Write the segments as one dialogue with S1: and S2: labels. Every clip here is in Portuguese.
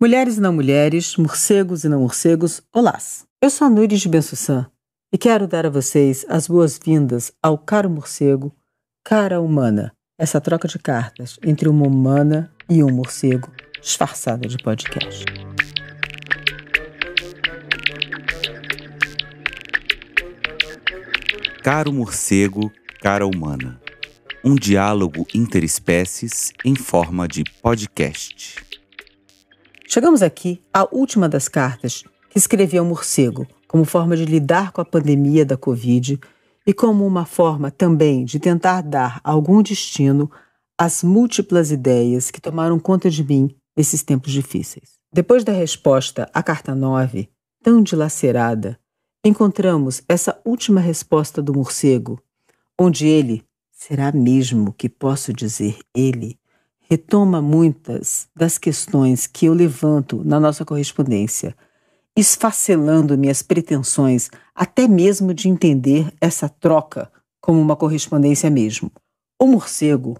S1: Mulheres e não mulheres, morcegos e não morcegos, olá! Eu sou a Nuri de Bensussan e quero dar a vocês as boas-vindas ao Caro Morcego, Cara Humana, essa troca de cartas entre uma humana e um morcego disfarçada de podcast.
S2: Caro Morcego, Cara Humana. Um diálogo interespécies em forma de podcast.
S1: Chegamos aqui à última das cartas que escrevi ao morcego, como forma de lidar com a pandemia da Covid e como uma forma também de tentar dar algum destino às múltiplas ideias que tomaram conta de mim nesses tempos difíceis. Depois da resposta à carta 9, tão dilacerada, encontramos essa última resposta do morcego, onde ele, será mesmo que posso dizer ele, retoma muitas das questões que eu levanto na nossa correspondência, esfacelando minhas pretensões até mesmo de entender essa troca como uma correspondência mesmo. O morcego,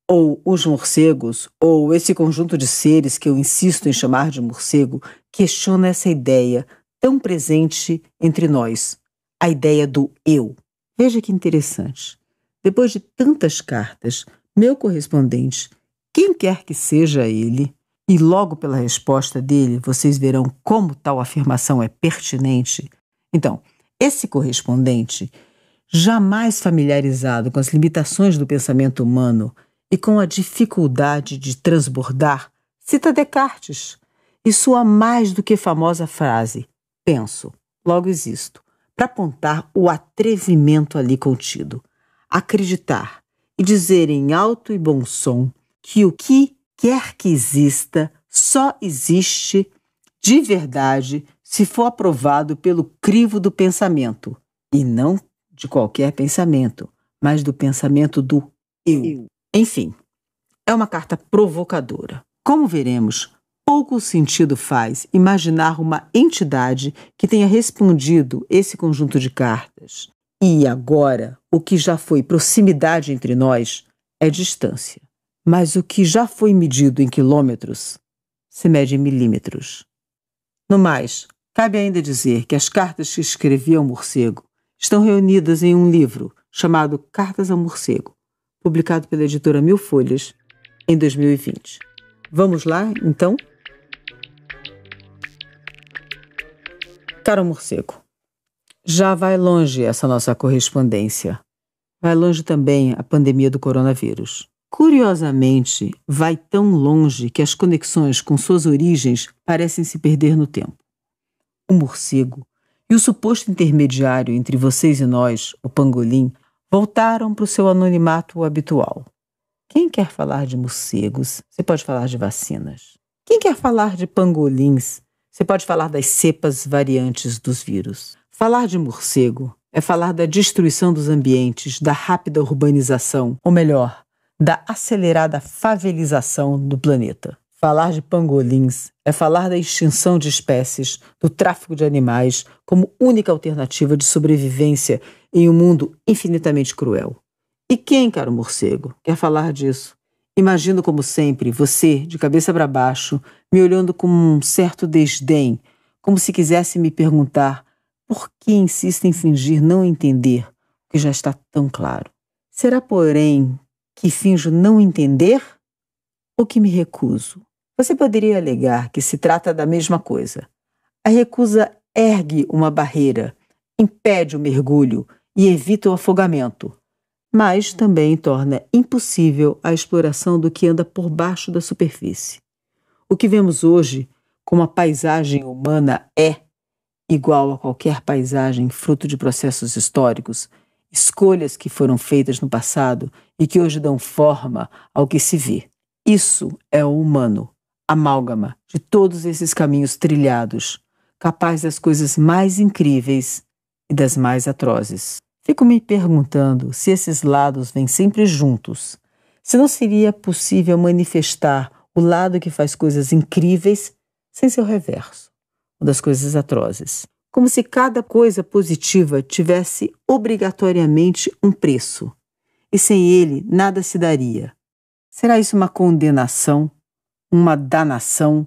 S1: ou os morcegos, ou esse conjunto de seres que eu insisto em chamar de morcego, questiona essa ideia tão presente entre nós, a ideia do eu. Veja que interessante. Depois de tantas cartas, meu correspondente, quem quer que seja ele, e logo pela resposta dele vocês verão como tal afirmação é pertinente. Então, esse correspondente, jamais familiarizado com as limitações do pensamento humano e com a dificuldade de transbordar, cita Descartes e sua mais do que famosa frase, penso, logo existo, para apontar o atrevimento ali contido, acreditar e dizer em alto e bom som que o que quer que exista só existe de verdade se for aprovado pelo crivo do pensamento, e não de qualquer pensamento, mas do pensamento do eu. Enfim, é uma carta provocadora. Como veremos, pouco sentido faz imaginar uma entidade que tenha respondido esse conjunto de cartas. E agora, o que já foi proximidade entre nós é distância. Mas o que já foi medido em quilômetros se mede em milímetros. No mais, cabe ainda dizer que as cartas que escrevi ao morcego estão reunidas em um livro chamado Cartas ao Morcego, publicado pela editora Mil Folhas em 2020. Vamos lá, então? Caro morcego, já vai longe essa nossa correspondência. Vai longe também a pandemia do coronavírus. Curiosamente, vai tão longe que as conexões com suas origens parecem se perder no tempo. O morcego e o suposto intermediário entre vocês e nós, o pangolim, voltaram para o seu anonimato habitual. Quem quer falar de morcegos, você pode falar de vacinas. Quem quer falar de pangolins, você pode falar das cepas variantes dos vírus. Falar de morcego é falar da destruição dos ambientes, da rápida urbanização, ou melhor, da acelerada favelização do planeta. Falar de pangolins é falar da extinção de espécies, do tráfico de animais como única alternativa de sobrevivência em um mundo infinitamente cruel. E quem, caro morcego, quer falar disso? Imagino, como sempre, você, de cabeça para baixo, me olhando com um certo desdém, como se quisesse me perguntar por que insiste em fingir não entender o que já está tão claro. Será, porém, que finjo não entender ou que me recuso? Você poderia alegar que se trata da mesma coisa. A recusa ergue uma barreira, impede o mergulho e evita o afogamento, mas também torna impossível a exploração do que anda por baixo da superfície. O que vemos hoje como a paisagem humana é, igual a qualquer paisagem fruto de processos históricos, escolhas que foram feitas no passado e que hoje dão forma ao que se vê. Isso é o humano, amálgama de todos esses caminhos trilhados, capaz das coisas mais incríveis e das mais atrozes. Fico me perguntando se esses lados vêm sempre juntos, se não seria possível manifestar o lado que faz coisas incríveis sem seu reverso, o das coisas atrozes. Como se cada coisa positiva tivesse obrigatoriamente um preço, e sem ele nada se daria. Será isso uma condenação, uma danação,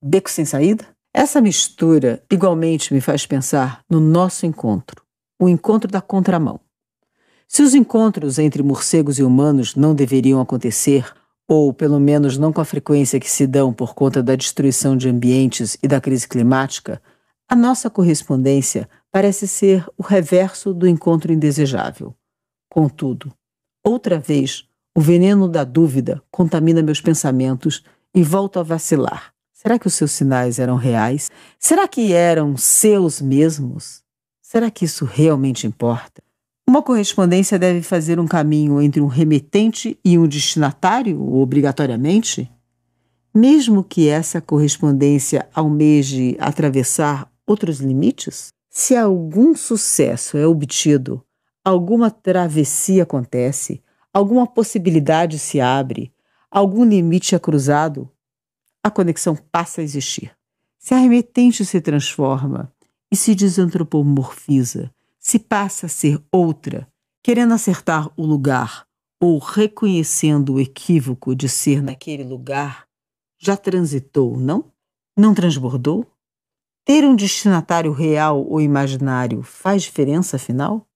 S1: beco sem saída? Essa mistura igualmente me faz pensar no nosso encontro, o encontro da contramão. Se os encontros entre morcegos e humanos não deveriam acontecer, ou pelo menos não com a frequência que se dão por conta da destruição de ambientes e da crise climática, a nossa correspondência parece ser o reverso do encontro indesejável. Contudo, outra vez, o veneno da dúvida contamina meus pensamentos e volto a vacilar. Será que os seus sinais eram reais? Será que eram seus mesmos? Será que isso realmente importa? Uma correspondência deve fazer um caminho entre um remetente e um destinatário, obrigatoriamente? Mesmo que essa correspondência almeje atravessar outros limites? Se algum sucesso é obtido, alguma travessia acontece, alguma possibilidade se abre, algum limite é cruzado, a conexão passa a existir. Se a remetente se transforma e se desantropomorfiza, se passa a ser outra, querendo acertar o lugar ou reconhecendo o equívoco de ser naquele lugar, já transitou, não? Não transbordou? Ter um destinatário real ou imaginário faz diferença, afinal?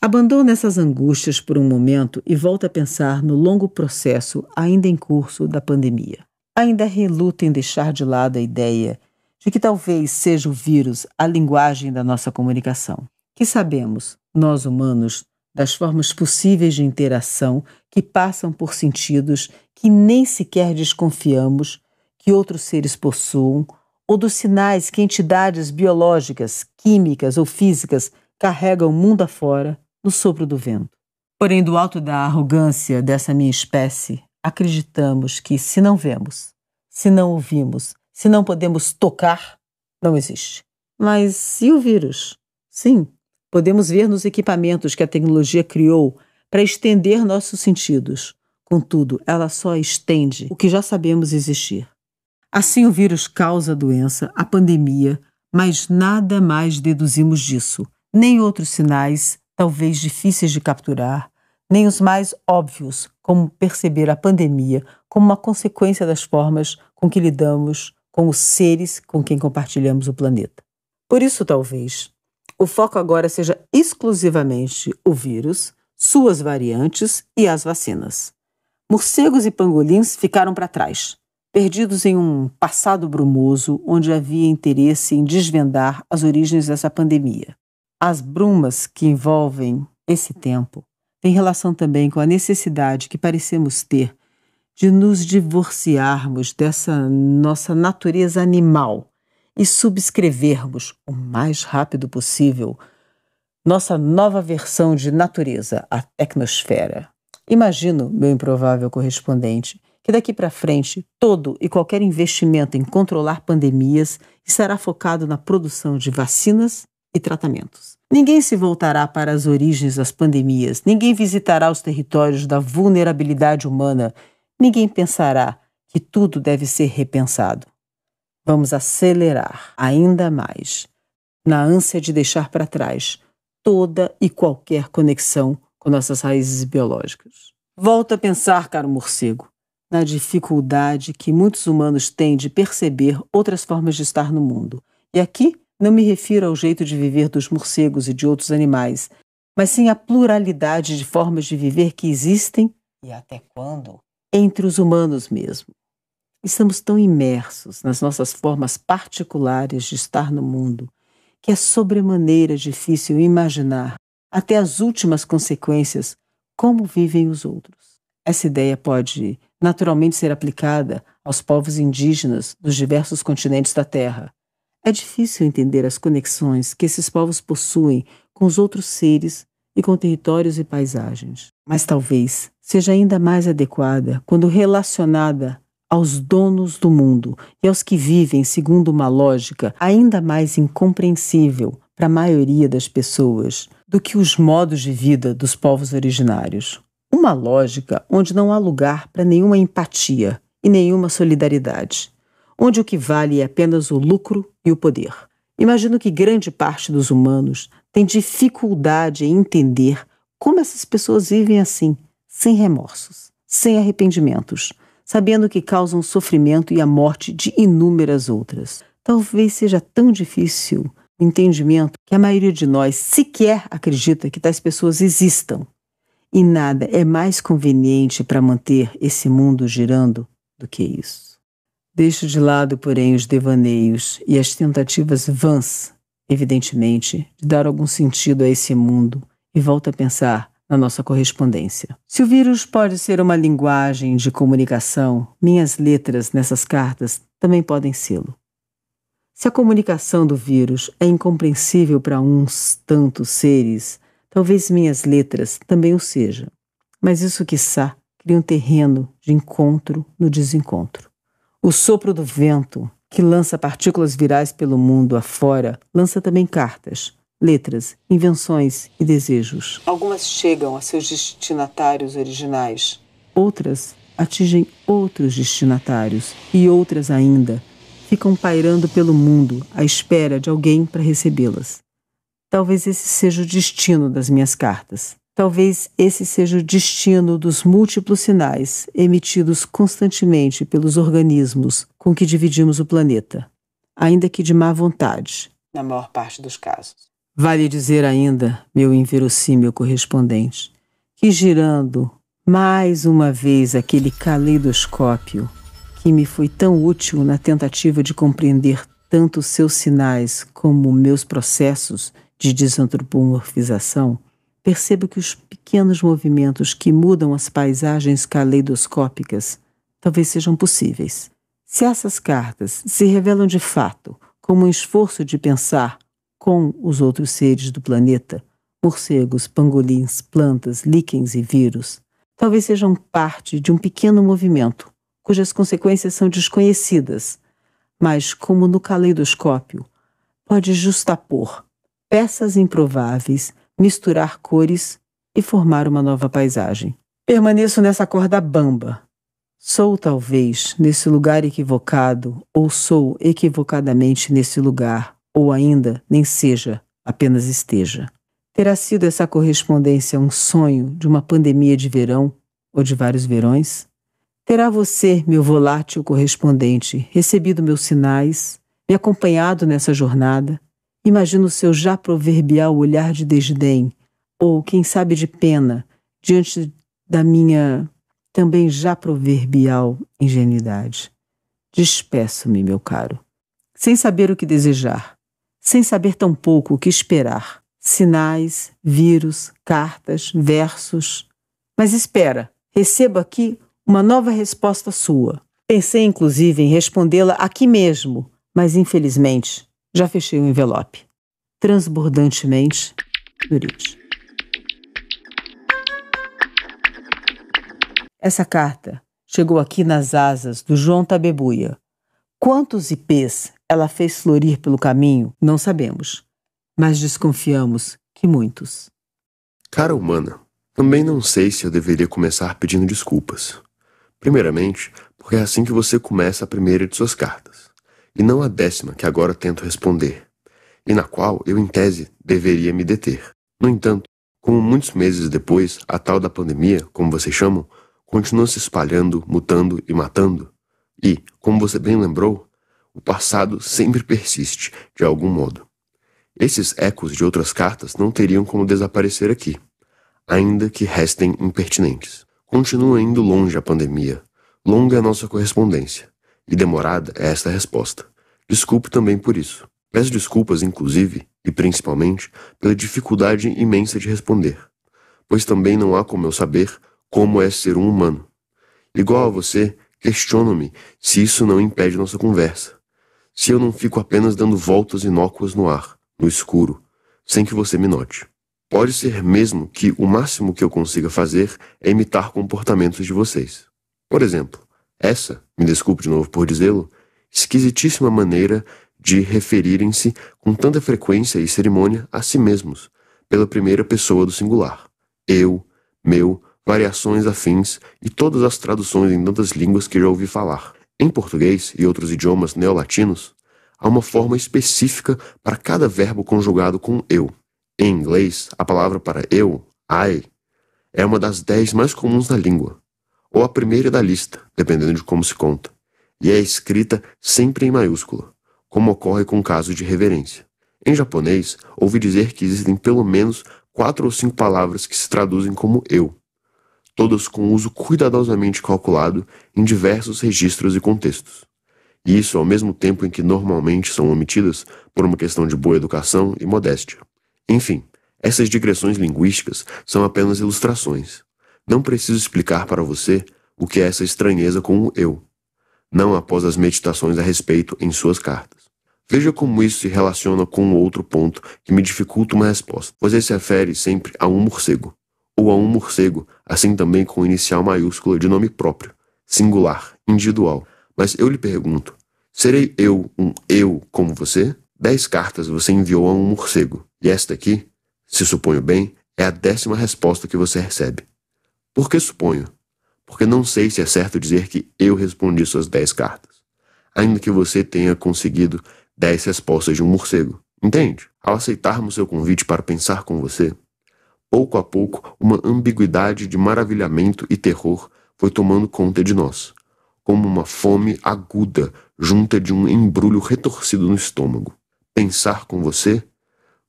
S1: Abandona essas angústias por um momento e volta a pensar no longo processo ainda em curso da pandemia. Ainda reluta em deixar de lado a ideia de que talvez seja o vírus a linguagem da nossa comunicação. Que sabemos, nós humanos, das formas possíveis de interação que passam por sentidos que nem sequer desconfiamos que outros seres possuam, ou dos sinais que entidades biológicas, químicas ou físicas carregam mundo afora no sopro do vento. Porém, do alto da arrogância dessa minha espécie, acreditamos que se não vemos, se não ouvimos, se não podemos tocar, não existe. Mas e o vírus? Sim, podemos ver nos equipamentos que a tecnologia criou para estender nossos sentidos. Contudo, ela só estende o que já sabemos existir. Assim, o vírus causa a doença, a pandemia, mas nada mais deduzimos disso. Nem outros sinais, talvez difíceis de capturar, nem os mais óbvios, como perceber a pandemia como uma consequência das formas com que lidamos com os seres com quem compartilhamos o planeta. Por isso, talvez, o foco agora seja exclusivamente o vírus, suas variantes e as vacinas. Morcegos e pangolins ficaram para trás, perdidos em um passado brumoso onde havia interesse em desvendar as origens dessa pandemia. As brumas que envolvem esse tempo têm relação também com a necessidade que parecemos ter de nos divorciarmos dessa nossa natureza animal e subscrevermos o mais rápido possível nossa nova versão de natureza, a tecnosfera. Imagino, meu improvável correspondente, que daqui para frente todo e qualquer investimento em controlar pandemias estará focado na produção de vacinas e tratamentos. Ninguém se voltará para as origens das pandemias, ninguém visitará os territórios da vulnerabilidade humana, ninguém pensará que tudo deve ser repensado. Vamos acelerar ainda mais, na ânsia de deixar para trás toda e qualquer conexão com nossas raízes biológicas. Volto a pensar, caro morcego, na dificuldade que muitos humanos têm de perceber outras formas de estar no mundo. E aqui não me refiro ao jeito de viver dos morcegos e de outros animais, mas sim à pluralidade de formas de viver que existem, e até quando, entre os humanos mesmo. Estamos tão imersos nas nossas formas particulares de estar no mundo que é sobremaneira difícil imaginar, até as últimas consequências, como vivem os outros. Essa ideia pode naturalmente ser aplicada aos povos indígenas dos diversos continentes da Terra. É difícil entender as conexões que esses povos possuem com os outros seres e com territórios e paisagens. Mas talvez seja ainda mais adequada quando relacionada aos donos do mundo e aos que vivem segundo uma lógica ainda mais incompreensível para a maioria das pessoas do que os modos de vida dos povos originários. Uma lógica onde não há lugar para nenhuma empatia e nenhuma solidariedade, onde o que vale é apenas o lucro e o poder. Imagino que grande parte dos humanos tem dificuldade em entender como essas pessoas vivem assim, sem remorsos, sem arrependimentos, sabendo que causam o sofrimento e a morte de inúmeras outras. Talvez seja tão difícil o entendimento que a maioria de nós sequer acredita que tais pessoas existam. E nada é mais conveniente para manter esse mundo girando do que isso. Deixo de lado, porém, os devaneios e as tentativas vãs, evidentemente, de dar algum sentido a esse mundo e volto a pensar na nossa correspondência. Se o vírus pode ser uma linguagem de comunicação, minhas letras nessas cartas também podem sê-lo. Se a comunicação do vírus é incompreensível para uns tantos seres, talvez minhas letras também o sejam. Mas isso, quiçá, cria um terreno de encontro no desencontro. O sopro do vento, que lança partículas virais pelo mundo afora, lança também cartas, letras, invenções e desejos. Algumas chegam a seus destinatários originais. Outras atingem outros destinatários. E outras ainda ficam pairando pelo mundo à espera de alguém para recebê-las. Talvez esse seja o destino das minhas cartas. Talvez esse seja o destino dos múltiplos sinais emitidos constantemente pelos organismos com que dividimos o planeta, ainda que de má vontade, na maior parte dos casos. Vale dizer ainda, meu inverossímil correspondente, que girando mais uma vez aquele caleidoscópio que me foi tão útil na tentativa de compreender tanto os seus sinais como meus processos de desantropomorfização, percebo que os pequenos movimentos que mudam as paisagens caleidoscópicas talvez sejam possíveis. Se essas cartas se revelam de fato como um esforço de pensar com os outros seres do planeta, morcegos, pangolins, plantas, líquens e vírus, talvez sejam parte de um pequeno movimento, cujas consequências são desconhecidas, mas, como no caleidoscópio, pode justapor peças improváveis, misturar cores e formar uma nova paisagem. Permaneço nessa corda bamba. Sou, talvez, nesse lugar equivocado, ou sou equivocadamente nesse lugar, ou ainda nem seja, apenas esteja. Terá sido essa correspondência um sonho de uma pandemia de verão ou de vários verões? Terá você, meu volátil correspondente, recebido meus sinais, me acompanhado nessa jornada? Imagino o seu já proverbial olhar de desdém, ou, quem sabe, de pena, diante da minha também já proverbial ingenuidade. Despeço-me, meu caro, sem saber o que desejar, sem saber tampouco o que esperar. Sinais, vírus, cartas, versos. Mas espera, recebo aqui uma nova resposta sua. Pensei, inclusive, em respondê-la aqui mesmo, mas, infelizmente, já fechei o envelope. Transbordantemente, Nurit. Essa carta chegou aqui nas asas do João Tabebuia. Quantos ipês ela fez florir pelo caminho, não sabemos, mas desconfiamos que muitos.
S3: Cara humana, também não sei se eu deveria começar pedindo desculpas. Primeiramente, porque é assim que você começa a primeira de suas cartas, e não a 10ª que agora tento responder, e na qual eu, em tese, deveria me deter. No entanto, como muitos meses depois, a tal da pandemia, como vocês chamam, continua se espalhando, mutando e matando, e, como você bem lembrou, o passado sempre persiste, de algum modo. Esses ecos de outras cartas não teriam como desaparecer aqui, ainda que restem impertinentes. Continua indo longe a pandemia, longa é a nossa correspondência, e demorada é esta resposta. Desculpe também por isso. Peço desculpas, inclusive, e principalmente, pela dificuldade imensa de responder, pois também não há como eu saber como é ser um humano. Igual a você, questiono-me se isso não impede nossa conversa, se eu não fico apenas dando voltas inócuas no ar, no escuro, sem que você me note. Pode ser mesmo que o máximo que eu consiga fazer é imitar comportamentos de vocês. Por exemplo, essa, me desculpe de novo por dizê-lo, esquisitíssima maneira de referirem-se com tanta frequência e cerimônia a si mesmos, pela primeira pessoa do singular. Eu, meu, variações afins e todas as traduções em tantas línguas que já ouvi falar. Em português e outros idiomas neolatinos, há uma forma específica para cada verbo conjugado com eu. Em inglês, a palavra para eu, I, é uma das 10 mais comuns na língua. ou a primeira da lista, dependendo de como se conta, e é escrita sempre em maiúscula, como ocorre com casos de reverência. Em japonês, ouvi dizer que existem pelo menos 4 ou 5 palavras que se traduzem como eu, todas com uso cuidadosamente calculado em diversos registros e contextos. E isso ao mesmo tempo em que normalmente são omitidas por uma questão de boa educação e modéstia. Enfim, essas digressões linguísticas são apenas ilustrações. Não preciso explicar para você o que é essa estranheza com o eu, não após as meditações a respeito em suas cartas. Veja como isso se relaciona com outro ponto que me dificulta uma resposta. Você se refere sempre a um morcego, ou a um morcego, assim também com inicial maiúscula de nome próprio, singular, individual. Mas eu lhe pergunto, serei eu um eu como você? 10 cartas você enviou a um morcego, e esta aqui, se suponho bem, é a 10ª resposta que você recebe. Por que suponho? Porque não sei se é certo dizer que eu respondi suas 10 cartas, ainda que você tenha conseguido 10 respostas de um morcego. Entende? Ao aceitarmos seu convite para pensar com você, pouco a pouco uma ambiguidade de maravilhamento e terror foi tomando conta de nós, como uma fome aguda junta de um embrulho retorcido no estômago. Pensar com você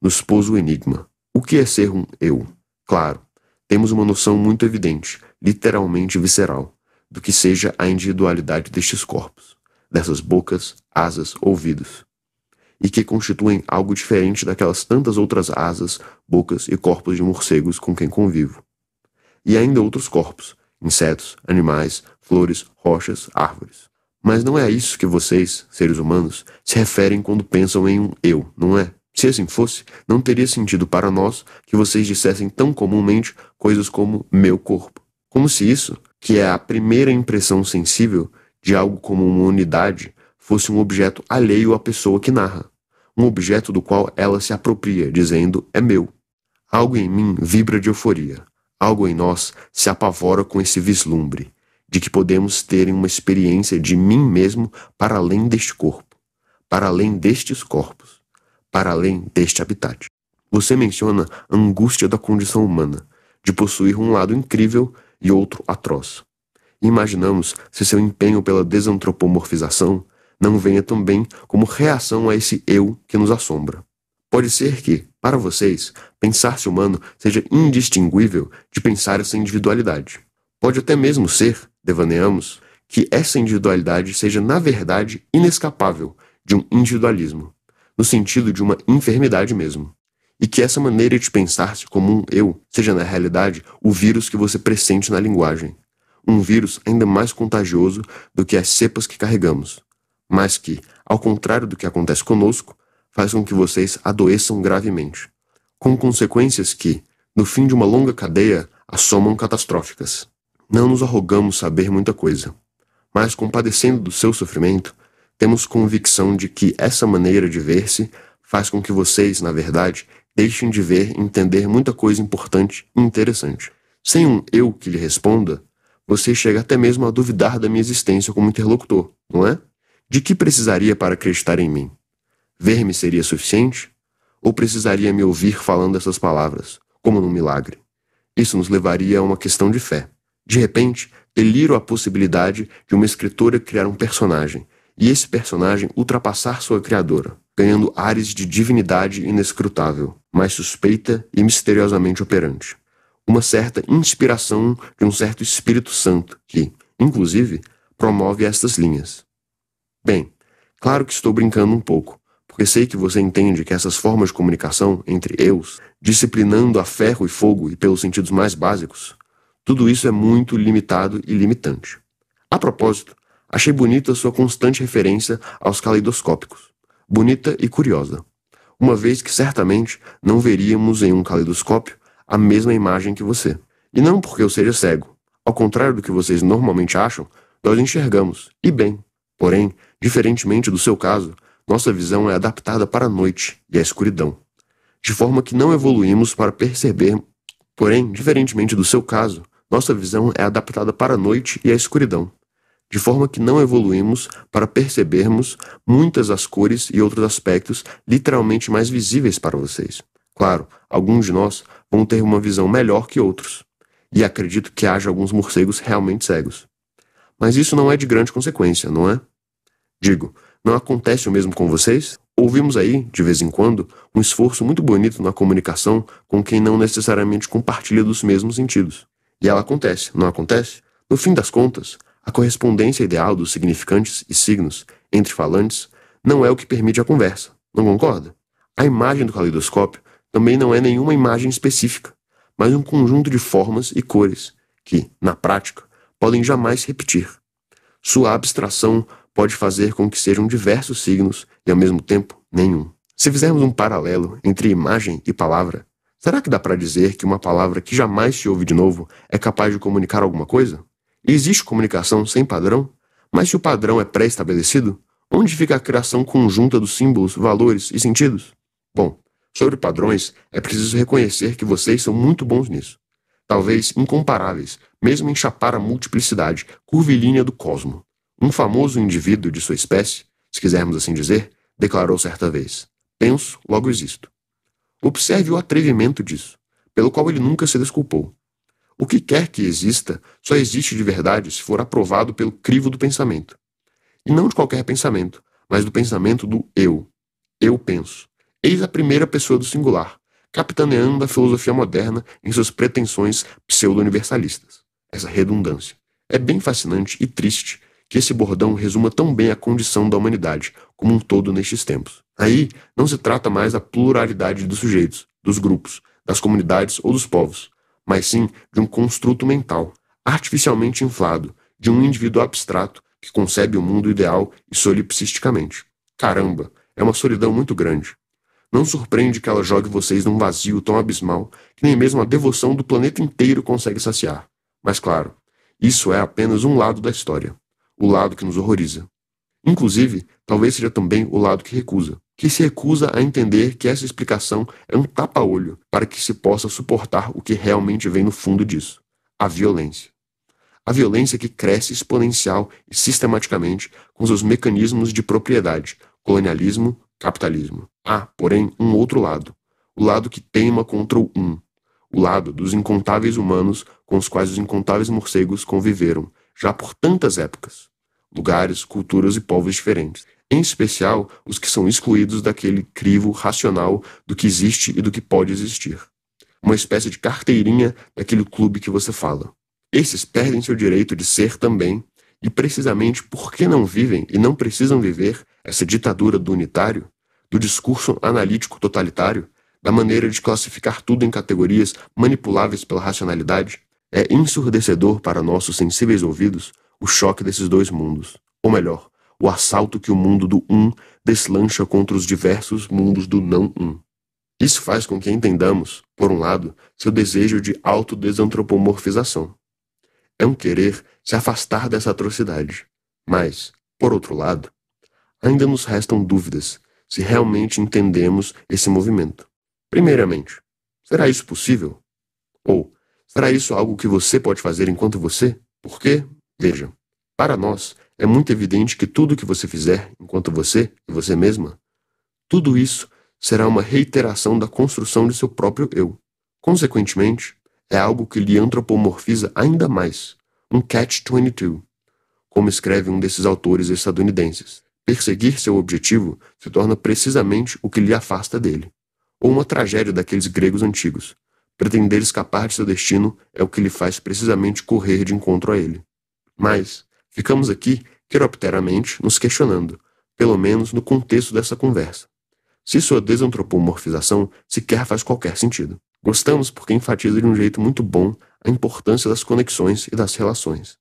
S3: nos pôs o enigma. O que é ser um eu? Claro, temos uma noção muito evidente, literalmente visceral, do que seja a individualidade destes corpos, dessas bocas, asas, ouvidos, e que constituem algo diferente daquelas tantas outras asas, bocas e corpos de morcegos com quem convivo. E ainda outros corpos, insetos, animais, flores, rochas, árvores. Mas não é a isso que vocês, seres humanos, se referem quando pensam em um eu, não é? Se assim fosse, não teria sentido para nós que vocês dissessem tão comumente coisas como meu corpo. Como se isso, que é a primeira impressão sensível de algo como uma unidade, fosse um objeto alheio à pessoa que narra, um objeto do qual ela se apropria, dizendo, é meu. Algo em mim vibra de euforia, algo em nós se apavora com esse vislumbre, de que podemos ter uma experiência de mim mesmo para além deste corpo, para além destes corpos, para além deste habitat. Você menciona a angústia da condição humana, de possuir um lado incrível e outro atroz. Imaginamos se seu empenho pela desantropomorfização não venha também como reação a esse eu que nos assombra. Pode ser que, para vocês, pensar-se humano seja indistinguível de pensar essa individualidade. Pode até mesmo ser, devaneamos, que essa individualidade seja, na verdade, inescapável de um individualismo, no sentido de uma enfermidade mesmo. E que essa maneira de pensar-se como um eu seja, na realidade, o vírus que você pressente na linguagem. Um vírus ainda mais contagioso do que as cepas que carregamos, mas que, ao contrário do que acontece conosco, faz com que vocês adoeçam gravemente, com consequências que, no fim de uma longa cadeia, assomam catastróficas. Não nos arrogamos saber muita coisa, mas, compadecendo do seu sofrimento, temos convicção de que essa maneira de ver-se faz com que vocês, na verdade, deixem de ver e entender muita coisa importante e interessante. Sem um eu que lhe responda, você chega até mesmo a duvidar da minha existência como interlocutor, não é? De que precisaria para acreditar em mim? Ver-me seria suficiente? Ou precisaria me ouvir falando essas palavras, como num milagre? Isso nos levaria a uma questão de fé. De repente, deliro a possibilidade de uma escritora criar um personagem, e esse personagem ultrapassar sua criadora, ganhando ares de divindade inescrutável, mas suspeita e misteriosamente operante. Uma certa inspiração de um certo Espírito Santo que, inclusive, promove estas linhas. Bem, claro que estou brincando um pouco, porque sei que você entende que essas formas de comunicação entre eus, disciplinando a ferro e fogo e pelos sentidos mais básicos, tudo isso é muito limitado e limitante. A propósito, achei bonita a sua constante referência aos caleidoscópicos. Bonita e curiosa. Uma vez que certamente não veríamos em um caleidoscópio a mesma imagem que você. E não porque eu seja cego. Ao contrário do que vocês normalmente acham, nós enxergamos, e bem. Porém, diferentemente do seu caso, nossa visão é adaptada para a noite e a escuridão. De forma que não evoluímos para perceber. Porém, diferentemente do seu caso, nossa visão é adaptada para a noite e a escuridão. De forma que não evoluímos para percebermos muitas das cores e outros aspectos literalmente mais visíveis para vocês. Claro, alguns de nós vão ter uma visão melhor que outros. e acredito que haja alguns morcegos realmente cegos. Mas isso não é de grande consequência, não é? Digo, não acontece o mesmo com vocês? Ouvimos aí, de vez em quando, um esforço muito bonito na comunicação com quem não necessariamente compartilha dos mesmos sentidos. E ela acontece, não acontece? No fim das contas, a correspondência ideal dos significantes e signos entre falantes não é o que permite a conversa, não concorda? A imagem do caleidoscópio também não é nenhuma imagem específica, mas um conjunto de formas e cores que, na prática, podem jamais se repetir. Sua abstração pode fazer com que sejam diversos signos e, ao mesmo tempo, nenhum. Se fizermos um paralelo entre imagem e palavra, será que dá para dizer que uma palavra que jamais se ouve de novo é capaz de comunicar alguma coisa? E existe comunicação sem padrão? Mas se o padrão é pré-estabelecido, onde fica a criação conjunta dos símbolos, valores e sentidos? Bom, sobre padrões, é preciso reconhecer que vocês são muito bons nisso. Talvez incomparáveis, mesmo em chapar a multiplicidade curvilínea do cosmo. Um famoso indivíduo de sua espécie, se quisermos assim dizer, declarou certa vez: penso, logo existo. Observe o atrevimento disso, pelo qual ele nunca se desculpou. O que quer que exista, só existe de verdade se for aprovado pelo crivo do pensamento. E não de qualquer pensamento, mas do pensamento do eu. Eu penso. Eis a primeira pessoa do singular, capitaneando a filosofia moderna em suas pretensões pseudo-universalistas. Essa redundância. É bem fascinante e triste que esse bordão resuma tão bem a condição da humanidade como um todo nestes tempos. Aí não se trata mais da pluralidade dos sujeitos, dos grupos, das comunidades ou dos povos, mas sim de um construto mental, artificialmente inflado, de um indivíduo abstrato que concebe o mundo ideal e solipsisticamente. Caramba, é uma solidão muito grande. Não surpreende que ela jogue vocês num vazio tão abismal que nem mesmo a devoção do planeta inteiro consegue saciar. Mas claro, isso é apenas um lado da história. O lado que nos horroriza. Inclusive, talvez seja também o lado que se recusa a entender que essa explicação é um tapa-olho para que se possa suportar o que realmente vem no fundo disso: a violência. A violência que cresce exponencial e sistematicamente com seus mecanismos de propriedade, colonialismo, capitalismo. Há, porém, um outro lado, o lado que teima contra o lado dos incontáveis humanos com os quais os incontáveis morcegos conviveram, já por tantas épocas, lugares, culturas e povos diferentes, em especial os que são excluídos daquele crivo racional do que existe e do que pode existir. Uma espécie de carteirinha daquele clube que você fala. Esses perdem seu direito de ser também, e precisamente porque não vivem e não precisam viver essa ditadura do unitário, do discurso analítico totalitário, da maneira de classificar tudo em categorias manipuláveis pela racionalidade, é ensurdecedor para nossos sensíveis ouvidos o choque desses dois mundos, ou melhor, o assalto que o mundo do deslancha contra os diversos mundos do não. Isso faz com que entendamos, por um lado, seu desejo de autodesantropomorfização. É um querer se afastar dessa atrocidade. Mas, por outro lado, ainda nos restam dúvidas se realmente entendemos esse movimento. Primeiramente, será isso possível? Ou, será isso algo que você pode fazer enquanto você? Porque, veja, para nós é muito evidente que tudo que você fizer enquanto você e você mesma, tudo isso será uma reiteração da construção de seu próprio eu. Consequentemente, é algo que lhe antropomorfiza ainda mais, um catch-22, como escreve um desses autores estadunidenses. Perseguir seu objetivo se torna precisamente o que lhe afasta dele. Ou uma tragédia daqueles gregos antigos. Pretender escapar de seu destino é o que lhe faz precisamente correr de encontro a ele. Mas ficamos aqui, queropteramente, nos questionando, pelo menos no contexto dessa conversa, se sua desantropomorfização sequer faz qualquer sentido. Gostamos porque enfatiza de um jeito muito bom a importância das conexões e das relações,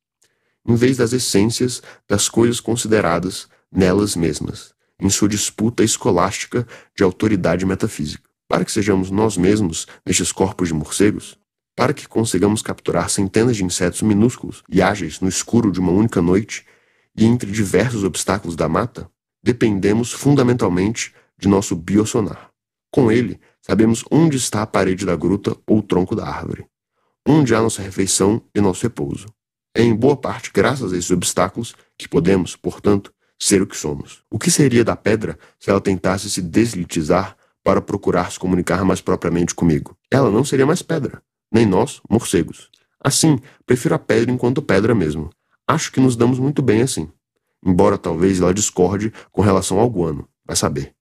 S3: em vez das essências das coisas consideradas nelas mesmas, em sua disputa escolástica de autoridade metafísica. Para que sejamos nós mesmos nestes corpos de morcegos, para que consigamos capturar centenas de insetos minúsculos e ágeis no escuro de uma única noite e entre diversos obstáculos da mata, dependemos fundamentalmente de nosso biosonar. Com ele, sabemos onde está a parede da gruta ou o tronco da árvore, onde há nossa refeição e nosso repouso. É em boa parte graças a esses obstáculos que podemos, portanto, ser o que somos. O que seria da pedra se ela tentasse se deslitizar para procurar se comunicar mais propriamente comigo? Ela não seria mais pedra, nem nós, morcegos. Assim, prefiro a pedra enquanto pedra mesmo. Acho que nos damos muito bem assim. Embora talvez ela discorde com relação ao guano, vai saber.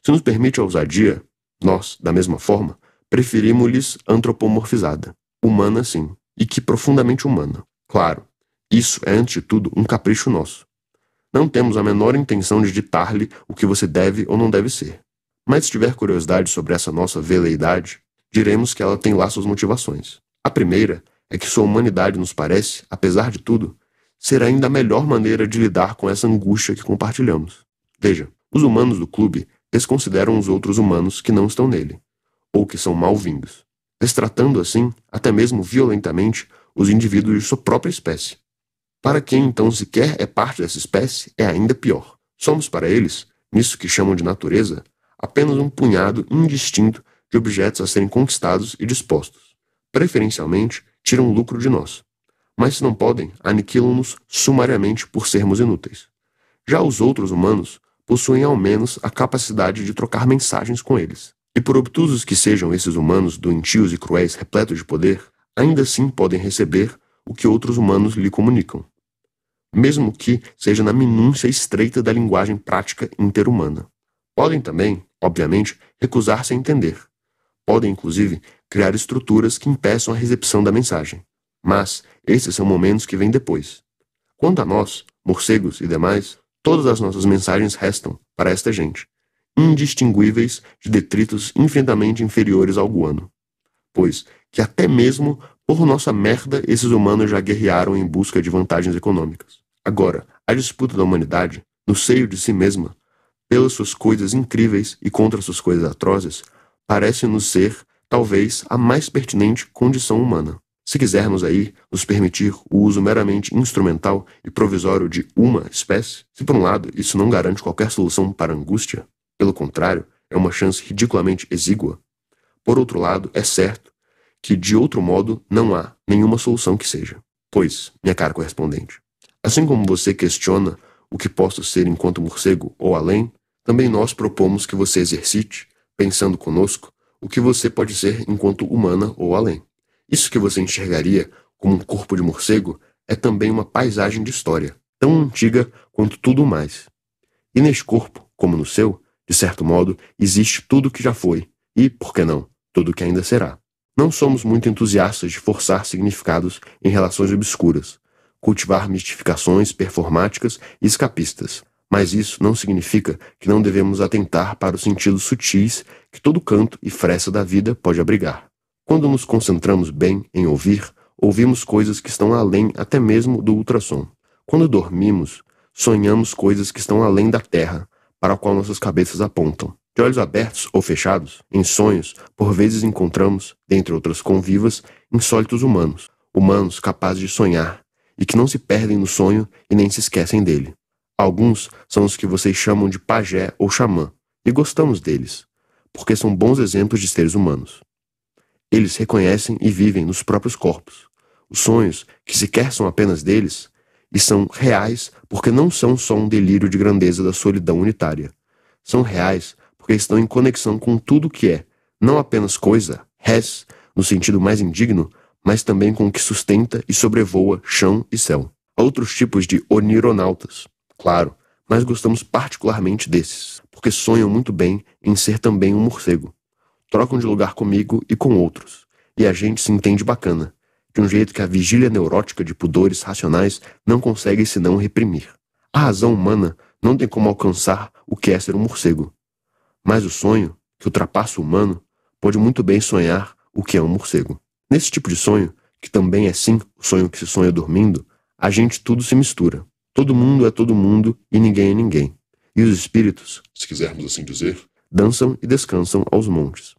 S3: Se nos permite a ousadia, nós, da mesma forma, preferimos-lhes antropomorfizada. Humana sim, e que profundamente humana. Claro, isso é antes de tudo um capricho nosso. Não temos a menor intenção de ditar-lhe o que você deve ou não deve ser. Mas se tiver curiosidade sobre essa nossa veleidade, diremos que ela tem lá suas motivações. A primeira é que sua humanidade nos parece, apesar de tudo, ser ainda a melhor maneira de lidar com essa angústia que compartilhamos. Veja, os humanos do clube desconsideram os outros humanos que não estão nele, ou que são mal-vindos, destratando assim, até mesmo violentamente, os indivíduos de sua própria espécie. Para quem então sequer é parte dessa espécie, é ainda pior. Somos para eles, nisso que chamam de natureza, apenas um punhado indistinto de objetos a serem conquistados e dispostos. Preferencialmente, tiram lucro de nós. Mas se não podem, aniquilam-nos sumariamente por sermos inúteis. Já os outros humanos possuem ao menos a capacidade de trocar mensagens com eles. E por obtusos que sejam esses humanos doentios e cruéis repletos de poder, ainda assim podem receber o que outros humanos lhe comunicam, mesmo que seja na minúcia estreita da linguagem prática interhumana. Podem também, obviamente, recusar-se a entender. Podem, inclusive, criar estruturas que impeçam a recepção da mensagem. Mas esses são momentos que vêm depois. Quanto a nós, morcegos e demais, todas as nossas mensagens restam, para esta gente, indistinguíveis de detritos infinitamente inferiores ao guano. Pois que até mesmo por nossa merda esses humanos já guerrearam em busca de vantagens econômicas. Agora, a disputa da humanidade, no seio de si mesma, pelas suas coisas incríveis e contra suas coisas atrozes, parece-nos ser, talvez, a mais pertinente condição humana. Se quisermos aí nos permitir o uso meramente instrumental e provisório de uma espécie, se por um lado isso não garante qualquer solução para a angústia, pelo contrário, é uma chance ridiculamente exígua, por outro lado, é certo que, de outro modo, não há nenhuma solução que seja. Pois, minha cara correspondente, assim como você questiona o que posso ser enquanto morcego ou além, também nós propomos que você exercite, pensando conosco, o que você pode ser enquanto humana ou além. Isso que você enxergaria como um corpo de morcego é também uma paisagem de história, tão antiga quanto tudo mais. E neste corpo, como no seu, de certo modo, existe tudo o que já foi, e, por que não, tudo o que ainda será. Não somos muito entusiastas de forçar significados em relações obscuras, cultivar mistificações performáticas e escapistas, mas isso não significa que não devemos atentar para os sentidos sutis que todo canto e fresta da vida pode abrigar. Quando nos concentramos bem em ouvir, ouvimos coisas que estão além até mesmo do ultrassom. Quando dormimos, sonhamos coisas que estão além da terra, para a qual nossas cabeças apontam. De olhos abertos ou fechados, em sonhos, por vezes encontramos, dentre outras convivas, insólitos humanos. Humanos capazes de sonhar, e que não se perdem no sonho e nem se esquecem dele. Alguns são os que vocês chamam de pajé ou xamã, e gostamos deles, porque são bons exemplos de seres humanos. Eles reconhecem e vivem nos próprios corpos. Os sonhos, que sequer são apenas deles, e são reais porque não são só um delírio de grandeza da solidão unitária. São reais porque estão em conexão com tudo o que é, não apenas coisa, res, no sentido mais indigno, mas também com o que sustenta e sobrevoa chão e céu. Há outros tipos de onironautas, claro, mas gostamos particularmente desses, porque sonham muito bem em ser também um morcego. Trocam de lugar comigo e com outros, e a gente se entende bacana, de um jeito que a vigília neurótica de pudores racionais não consegue senão reprimir. A razão humana não tem como alcançar o que é ser um morcego. Mas o sonho, que ultrapassa o humano, pode muito bem sonhar o que é um morcego. Nesse tipo de sonho, que também é sim o sonho que se sonha dormindo, a gente tudo se mistura. Todo mundo é todo mundo e ninguém é ninguém. E os espíritos, se quisermos assim dizer, dançam e descansam aos montes,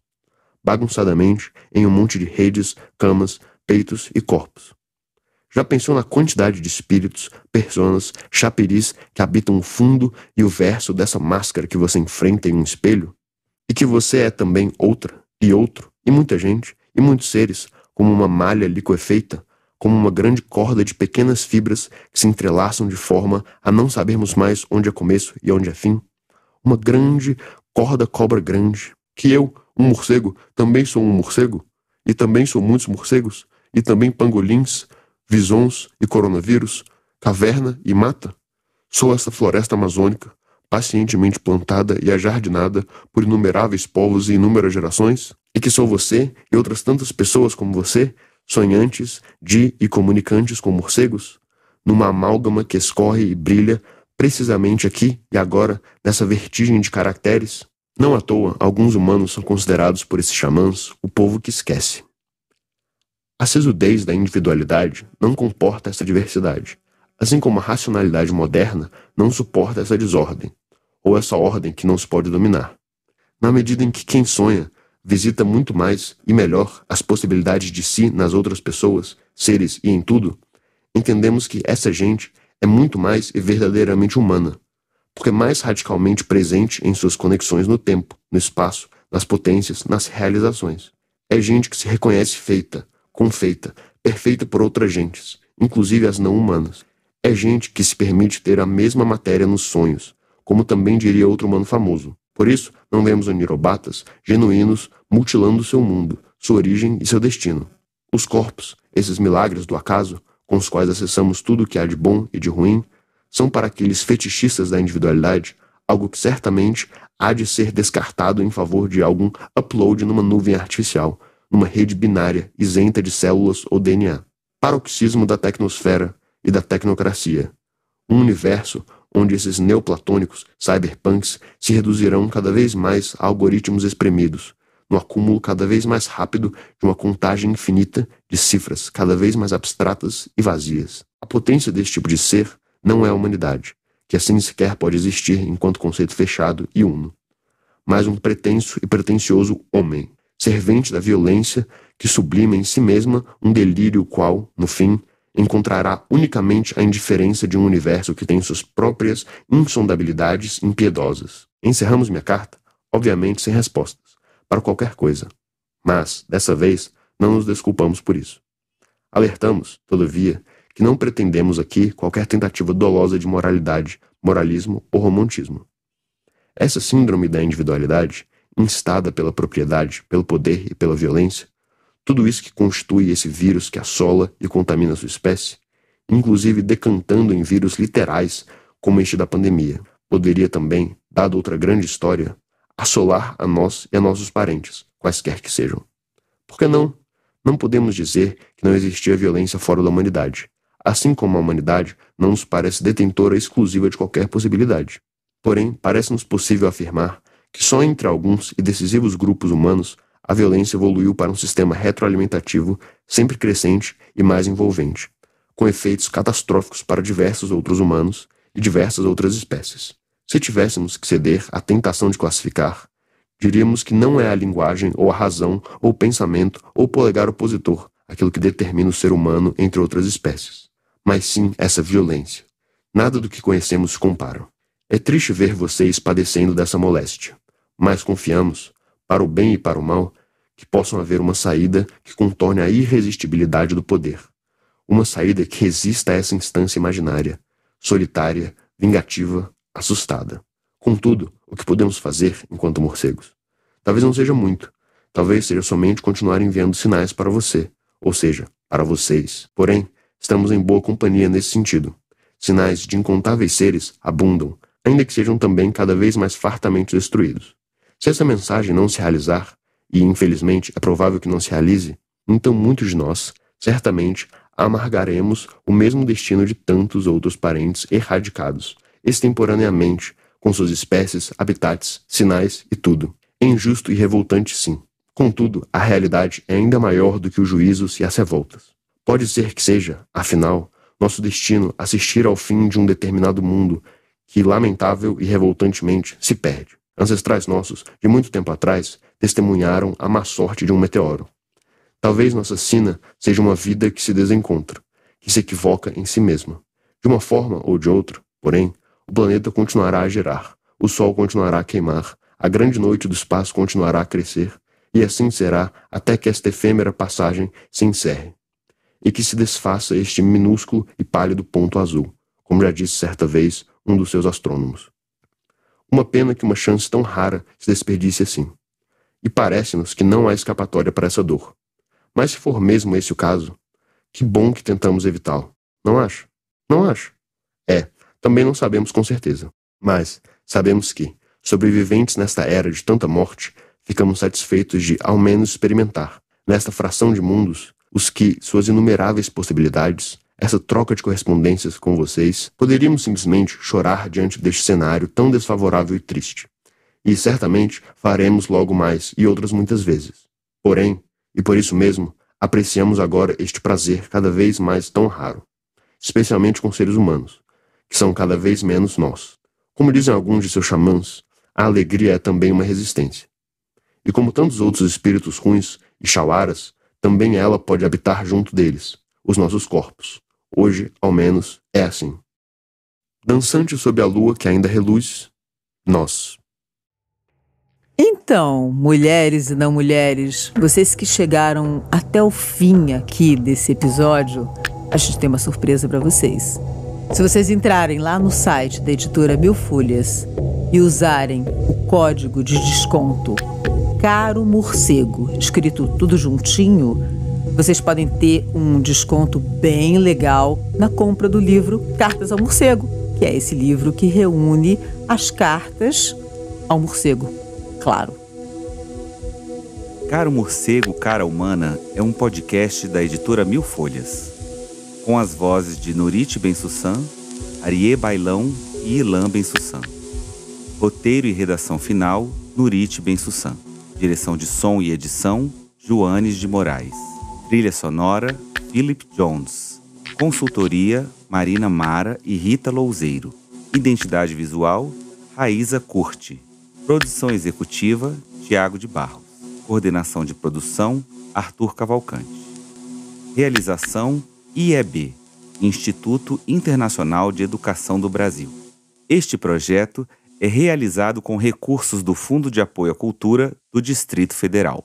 S3: bagunçadamente em um monte de redes, camas, peitos e corpos. Já pensou na quantidade de espíritos, personas, chapiris que habitam o fundo e o verso dessa máscara que você enfrenta em um espelho? E que você é também outra, e outro, e muita gente, e muitos seres, como uma malha liquefeita, como uma grande corda de pequenas fibras que se entrelaçam de forma a não sabermos mais onde é começo e onde é fim? Uma grande corda cobra grande, que eu, um morcego, também sou um morcego, e também sou muitos morcegos, e também pangolins, visons e coronavírus, caverna e mata? Sou essa floresta amazônica, pacientemente plantada e ajardinada por inumeráveis povos e inúmeras gerações? E que sou você e outras tantas pessoas como você, sonhantes de e comunicantes com morcegos? Numa amálgama que escorre e brilha precisamente aqui e agora, nessa vertigem de caracteres? Não à toa, alguns humanos são considerados por esses xamãs o povo que esquece. A sisudez da individualidade não comporta essa diversidade, assim como a racionalidade moderna não suporta essa desordem, ou essa ordem que não se pode dominar. Na medida em que quem sonha visita muito mais e melhor as possibilidades de si nas outras pessoas, seres e em tudo, entendemos que essa gente é muito mais e verdadeiramente humana, porque é mais radicalmente presente em suas conexões no tempo, no espaço, nas potências, nas realizações. É gente que se reconhece feita, confeita, perfeita por outras gentes, inclusive as não humanas. É gente que se permite ter a mesma matéria nos sonhos, como também diria outro humano famoso. Por isso, não vemos onirobatas genuínos mutilando seu mundo, sua origem e seu destino. Os corpos, esses milagres do acaso, com os quais acessamos tudo o que há de bom e de ruim, são para aqueles fetichistas da individualidade algo que certamente há de ser descartado em favor de algum upload numa nuvem artificial, numa rede binária isenta de células ou DNA. Paroxismo da tecnosfera e da tecnocracia. Um universo onde esses neoplatônicos cyberpunks se reduzirão cada vez mais a algoritmos espremidos, no acúmulo cada vez mais rápido de uma contagem infinita de cifras cada vez mais abstratas e vazias. A potência desse tipo de ser não é a humanidade, que assim sequer pode existir enquanto conceito fechado e uno, mas um pretenso e pretensioso homem, servente da violência que sublima em si mesma um delírio qual, no fim, encontrará unicamente a indiferença de um universo que tem suas próprias insondabilidades impiedosas. Encerramos minha carta, obviamente sem respostas, para qualquer coisa. Mas, dessa vez, não nos desculpamos por isso. Alertamos, todavia, que não pretendemos aqui qualquer tentativa dolosa de moralidade, moralismo ou romantismo. Essa síndrome da individualidade, instada pela propriedade, pelo poder e pela violência, tudo isso que constitui esse vírus que assola e contamina sua espécie, inclusive decantando em vírus literais como este da pandemia, poderia também, dada outra grande história, assolar a nós e a nossos parentes, quaisquer que sejam. Por que não? Não podemos dizer que não existia violência fora da humanidade, assim como a humanidade não nos parece detentora exclusiva de qualquer possibilidade. Porém, parece-nos possível afirmar que só entre alguns e decisivos grupos humanos a violência evoluiu para um sistema retroalimentativo sempre crescente e mais envolvente, com efeitos catastróficos para diversos outros humanos e diversas outras espécies. Se tivéssemos que ceder à tentação de classificar, diríamos que não é a linguagem ou a razão ou o pensamento ou o polegar opositor aquilo que determina o ser humano entre outras espécies, mas sim essa violência. Nada do que conhecemos se compara. É triste ver vocês padecendo dessa moléstia, mas confiamos, para o bem e para o mal, que possam haver uma saída que contorne a irresistibilidade do poder. Uma saída que resista a essa instância imaginária, solitária, vingativa, assustada. Contudo, o que podemos fazer enquanto morcegos? Talvez não seja muito. Talvez seja somente continuar enviando sinais para você, ou seja, para vocês. Porém, estamos em boa companhia nesse sentido. Sinais de incontáveis seres abundam, ainda que sejam também cada vez mais fartamente destruídos. Se essa mensagem não se realizar, e infelizmente é provável que não se realize, então muitos de nós, certamente, amargaremos o mesmo destino de tantos outros parentes erradicados, extemporaneamente, com suas espécies, habitats, sinais e tudo. É injusto e revoltante, sim. Contudo, a realidade é ainda maior do que os juízos e as revoltas. Pode ser que seja, afinal, nosso destino assistir ao fim de um determinado mundo que, lamentável e revoltantemente, se perde. Ancestrais nossos, de muito tempo atrás, testemunharam a má sorte de um meteoro. Talvez nossa sina seja uma vida que se desencontra, que se equivoca em si mesma. De uma forma ou de outra, porém, o planeta continuará a girar, o sol continuará a queimar, a grande noite do espaço continuará a crescer, e assim será até que esta efêmera passagem se encerre, e que se desfaça este minúsculo e pálido ponto azul, como já disse certa vez um dos seus astrônomos. Uma pena que uma chance tão rara se desperdice assim. E parece-nos que não há escapatória para essa dor. Mas se for mesmo esse o caso, Que bom que tentamos evitá-lo. Não acha? Não acha? Também não sabemos com certeza. Mas sabemos que, sobreviventes nesta era de tanta morte, ficamos satisfeitos de, ao menos, experimentar, nesta fração de mundos, os que suas inumeráveis possibilidades, essa troca de correspondências com vocês, poderíamos simplesmente chorar diante deste cenário tão desfavorável e triste. E certamente faremos logo mais e outras muitas vezes. Porém, e por isso mesmo, apreciamos agora este prazer cada vez mais tão raro, especialmente com seres humanos, que são cada vez menos nós. Como dizem alguns de seus xamãs, a alegria é também uma resistência. E como tantos outros espíritos ruins e shawaras, também ela pode habitar junto deles, os nossos corpos. Hoje, ao menos, é assim. Dançante sob a lua que ainda reluz, nós.
S1: Então, mulheres e não mulheres, vocês que chegaram até o fim aqui desse episódio, a gente tem uma surpresa para vocês. Se vocês entrarem lá no site da editora Mil Folhas e usarem o código de desconto Caro Morcego, escrito tudo juntinho, vocês podem ter um desconto bem legal na compra do livro Cartas ao Morcego, que é esse livro que reúne as cartas ao morcego, claro.
S2: Caro Morcego, Cara Humana é um podcast da editora Mil Folhas, com as vozes de Nurit Ben-Sussan, Ariê Bailão e Ilan Ben-Sussan. Roteiro e redação final, Nurit Ben-Sussan. Direção de som e edição, Joanes de Moraes. Trilha sonora, Philip Jones. Consultoria, Marina Mara e Rita Louzeiro. Identidade visual, Raíza Curti. Produção executiva, Tiago de Barros. Coordenação de produção, Arthur Cavalcante. Realização, IEB, Instituto Internacional de Educação do Brasil. Este projeto é realizado com recursos do Fundo de Apoio à Cultura do Distrito Federal.